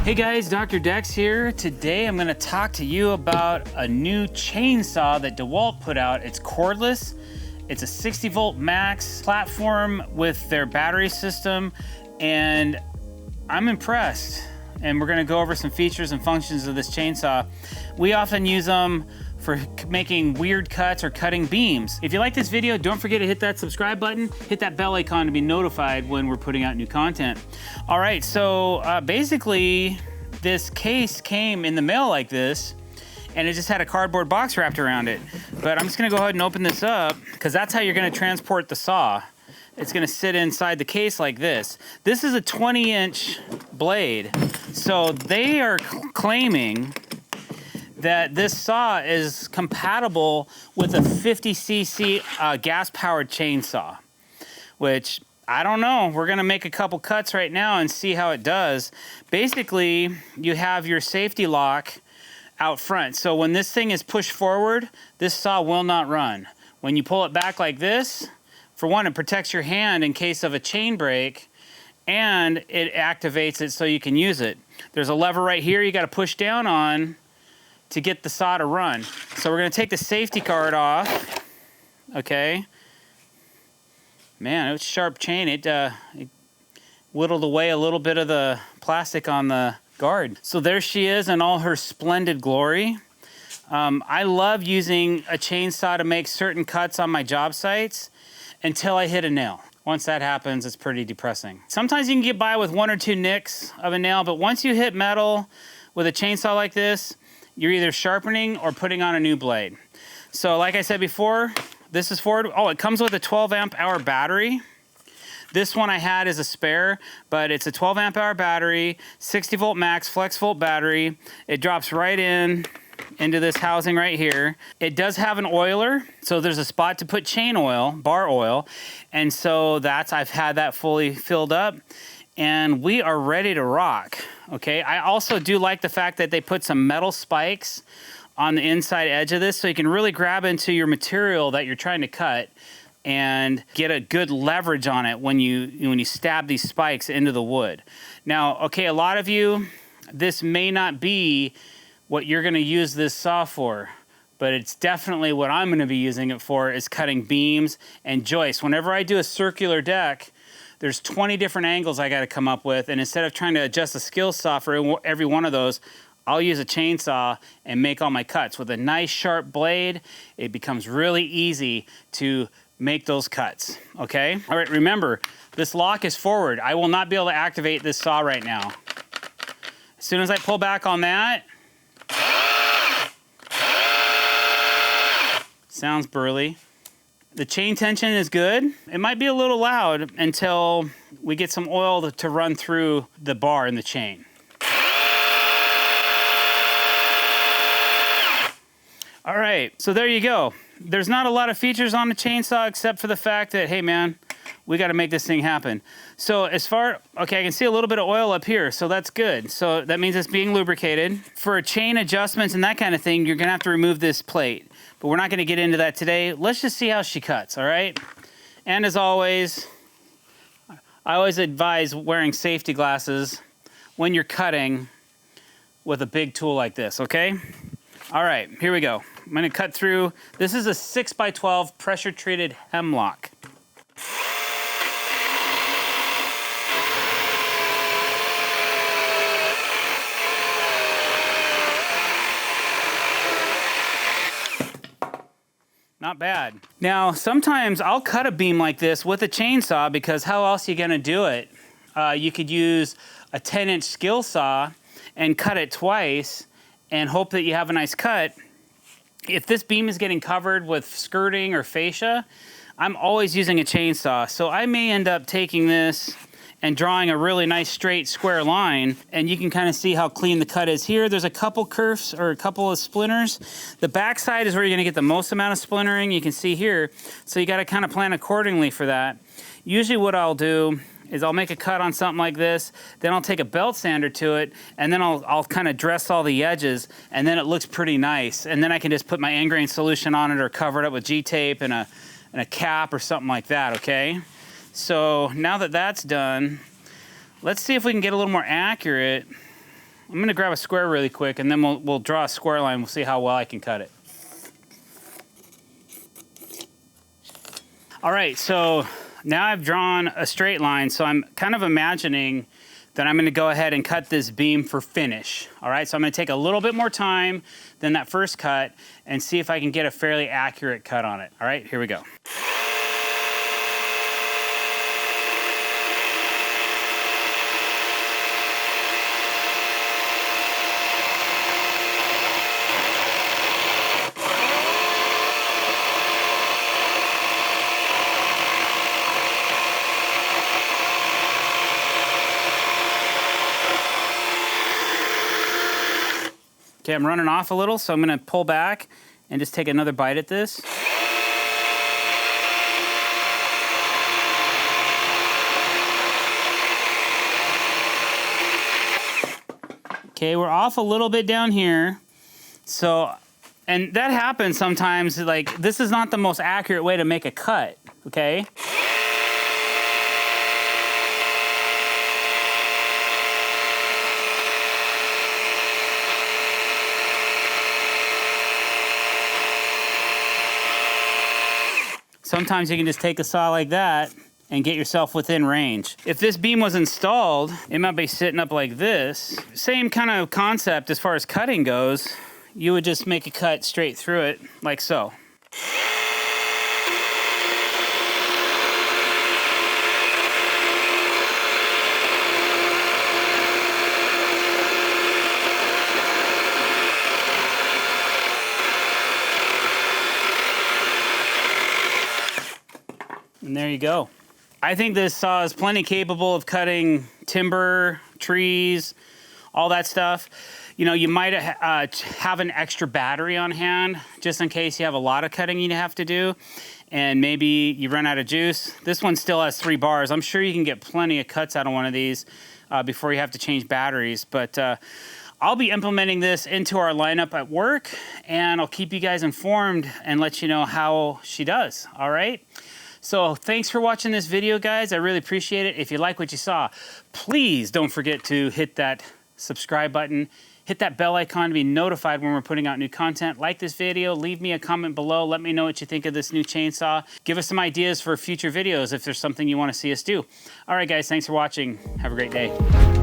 Hey guys, drdecks here. Today I'm going to talk to you about a new chainsaw that DeWalt put out. It's cordless. It's a 60 volt max platform with their battery system, and I'm impressed. And we're going to go over some features and functions of this chainsaw. We often use them for making weird cuts or cutting beams. If you like this video, don't forget to hit that subscribe button, hit that bell icon to be notified when we're putting out new content. All right, so basically this case came in the mail like this, and it just had a cardboard box wrapped around it. But I'm just gonna go ahead and open this up, because that's how you're gonna transport the saw. It's gonna sit inside the case like this. This is a 20-inch blade. So they are claiming that this saw is compatible with a 50cc gas-powered chainsaw, which I don't know. We're gonna make a couple cuts right now and see how it does. Basically, you have your safety lock out front. So when this thing is pushed forward, this saw will not run. When you pull it back like this, for one, it protects your hand in case of a chain break, and it activates it so you can use it. There's a lever right here you gotta push down on to get the saw to run. So we're gonna take the safety guard off, okay? Man, it was sharp chain. It whittled away a little bit of the plastic on the guard. So there she is in all her splendid glory. I love using a chainsaw to make certain cuts on my job sites until I hit a nail. Once that happens, it's pretty depressing. Sometimes you can get by with 1 or 2 nicks of a nail, but once you hit metal with a chainsaw like this, you're either sharpening or putting on a new blade. So like I said before, this is forward. Oh, it comes with a 12 amp hour battery. This one I had is a spare, but it's a 12 amp hour battery, 60 volt max flex volt battery. It drops right into this housing right here. It does have an oiler, so there's a spot to put chain oil, bar oil, and so I've had that fully filled up, and we are ready to rock. Okay, I also do like the fact that they put some metal spikes on the inside edge of this, so you can really grab into your material that you're trying to cut and get a good leverage on it when you stab these spikes into the wood. Now, okay, a lot of you, this may not be what you're gonna use this saw for, but it's definitely what I'm gonna be using it for, is cutting beams and joists. Whenever I do a circular deck, there's 20 different angles I gotta come up with, and instead of trying to adjust a skill saw for every one of those, I'll use a chainsaw and make all my cuts. With a nice sharp blade, it becomes really easy to make those cuts, okay? All right, remember, this lock is forward. I will not be able to activate this saw right now. As soon as I pull back on that, sounds burly. The chain tension is good. It might be a little loud until we get some oil to run through the bar in the chain. All right, so there you go. There's not a lot of features on the chainsaw except for the fact that, hey man, we gotta make this thing happen. So okay, I can see a little bit of oil up here, so that's good. So that means it's being lubricated. For chain adjustments and that kind of thing, you're gonna have to remove this plate. But we're not gonna get into that today. Let's just see how she cuts, all right? And as always, I always advise wearing safety glasses when you're cutting with a big tool like this, okay? All right, here we go. I'm gonna cut through. This is a 6x12 pressure treated hemlock. Not bad. Now, sometimes I'll cut a beam like this with a chainsaw, because how else are you gonna do it? You could use a 10-inch skill saw and cut it twice and hope that you have a nice cut. If this beam is getting covered with skirting or fascia, I'm always using a chainsaw. So I may end up taking this and drawing a really nice straight square line, and you can kind of see how clean the cut is here. There's a couple curves or a couple of splinters. The backside is where you're gonna get the most amount of splintering, you can see here. So you gotta kind of plan accordingly for that. Usually what I'll do is I'll make a cut on something like this, then I'll take a belt sander to it, and then I'll kind of dress all the edges, and then it looks pretty nice. And then I can just put my end grain solution on it or cover it up with G-tape and a cap or something like that, okay? So now that that's done, let's see if we can get a little more accurate I'm gonna grab a square really quick, and then we'll draw a square line. We'll see how well I can cut it. All right, so now I've drawn a straight line, so I'm kind of imagining that I'm gonna go ahead and cut this beam for finish. All right, so I'm gonna take a little bit more time than that first cut and see if I can get a fairly accurate cut on it. All right, here we go. Okay, I'm running off a little, so I'm gonna pull back and just take another bite at this. Okay, we're off a little bit down here. So, and that happens sometimes, like, this is not the most accurate way to make a cut, okay? Sometimes you can just take a saw like that and get yourself within range. If this beam was installed, it might be sitting up like this. Same kind of concept as far as cutting goes. You would just make a cut straight through it, like so. And there you go. I think this saw is plenty capable of cutting timber, trees, all that stuff. You know, you might have an extra battery on hand just in case you have a lot of cutting you have to do and maybe you run out of juice. This one still has 3 bars. I'm sure you can get plenty of cuts out of one of these before you have to change batteries. But I'll be implementing this into our lineup at work, and I'll keep you guys informed and let you know how she does, all right? So thanks for watching this video, guys. I really appreciate it. If you like what you saw, please don't forget to hit that subscribe button, hit that bell icon to be notified when we're putting out new content. Like this video, leave me a comment below. Let me know what you think of this new chainsaw. Give us some ideas for future videos if there's something you want to see us do. All right, guys, thanks for watching. Have a great day.